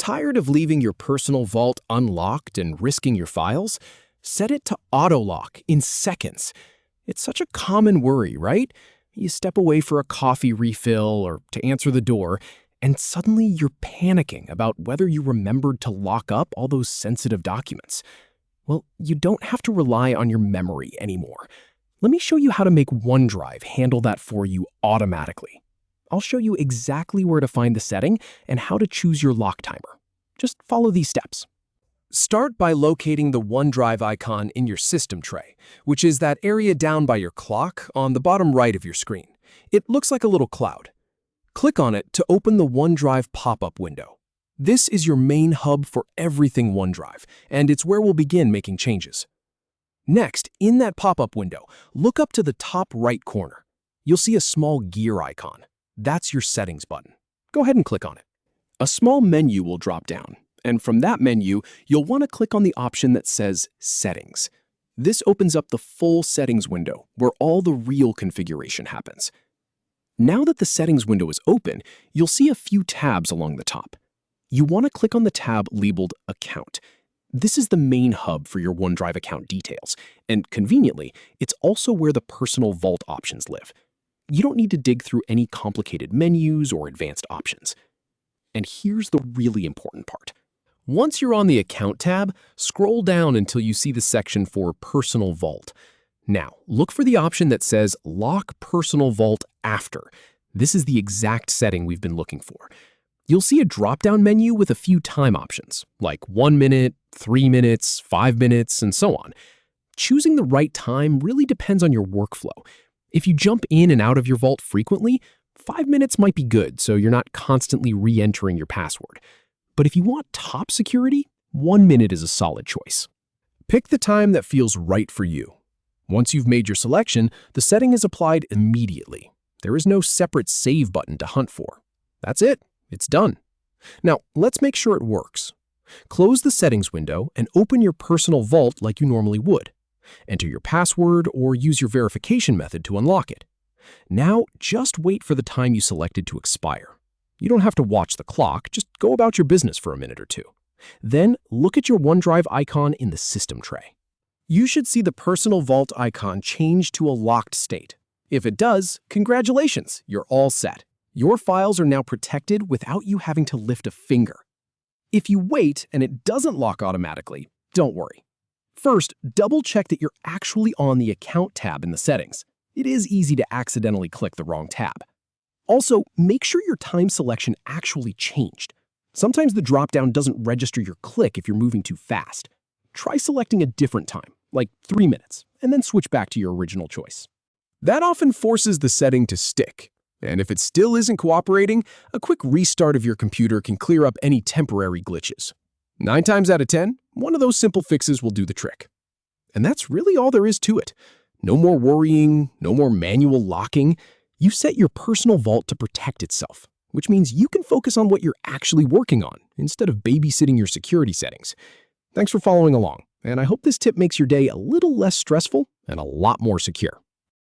Tired of leaving your personal vault unlocked and risking your files? Set it to auto-lock in seconds. It's such a common worry, right? You step away for a coffee refill or to answer the door, and suddenly you're panicking about whether you remembered to lock up all those sensitive documents. Well, you don't have to rely on your memory anymore. Let me show you how to make OneDrive handle that for you automatically. I'll show you exactly where to find the setting and how to choose your lock timer. Just follow these steps. Start by locating the OneDrive icon in your system tray, which is that area down by your clock on the bottom right of your screen. It looks like a little cloud. Click on it to open the OneDrive pop-up window. This is your main hub for everything OneDrive, and it's where we'll begin making changes. Next, in that pop-up window, look up to the top right corner. You'll see a small gear icon. That's your settings button. Go ahead and click on it. A small menu will drop down, and from that menu, you'll want to click on the option that says Settings. This opens up the full settings window, where all the real configuration happens. Now that the settings window is open, you'll see a few tabs along the top. You want to click on the tab labeled Account. This is the main hub for your OneDrive account details, and conveniently, it's also where the personal vault options live. You don't need to dig through any complicated menus or advanced options. And here's the really important part. Once you're on the Account tab, scroll down until you see the section for Personal Vault. Now, look for the option that says Lock Personal Vault After. This is the exact setting we've been looking for. You'll see a drop-down menu with a few time options, like 1 minute, 3 minutes, 5 minutes, and so on. Choosing the right time really depends on your workflow. If you jump in and out of your vault frequently, 5 minutes might be good, so you're not constantly re-entering your password. But if you want top security, 1 minute is a solid choice. Pick the time that feels right for you. Once you've made your selection, the setting is applied immediately. There is no separate save button to hunt for. That's it. It's done. Now, let's make sure it works. Close the settings window and open your personal vault like you normally would. Enter your password or use your verification method to unlock it. Now, just wait for the time you selected to expire. You don't have to watch the clock, just go about your business for a minute or two. Then, look at your OneDrive icon in the system tray. You should see the personal vault icon change to a locked state. If it does, congratulations, you're all set. Your files are now protected without you having to lift a finger. If you wait and it doesn't lock automatically, don't worry. First, double-check that you're actually on the Account tab in the settings. It is easy to accidentally click the wrong tab. Also, make sure your time selection actually changed. Sometimes the drop-down doesn't register your click if you're moving too fast. Try selecting a different time, like 3 minutes, and then switch back to your original choice. That often forces the setting to stick. And if it still isn't cooperating, a quick restart of your computer can clear up any temporary glitches. 9 times out of 10, one of those simple fixes will do the trick. And that's really all there is to it. No more worrying, no more manual locking. You set your personal vault to protect itself, which means you can focus on what you're actually working on instead of babysitting your security settings. Thanks for following along, and I hope this tip makes your day a little less stressful and a lot more secure.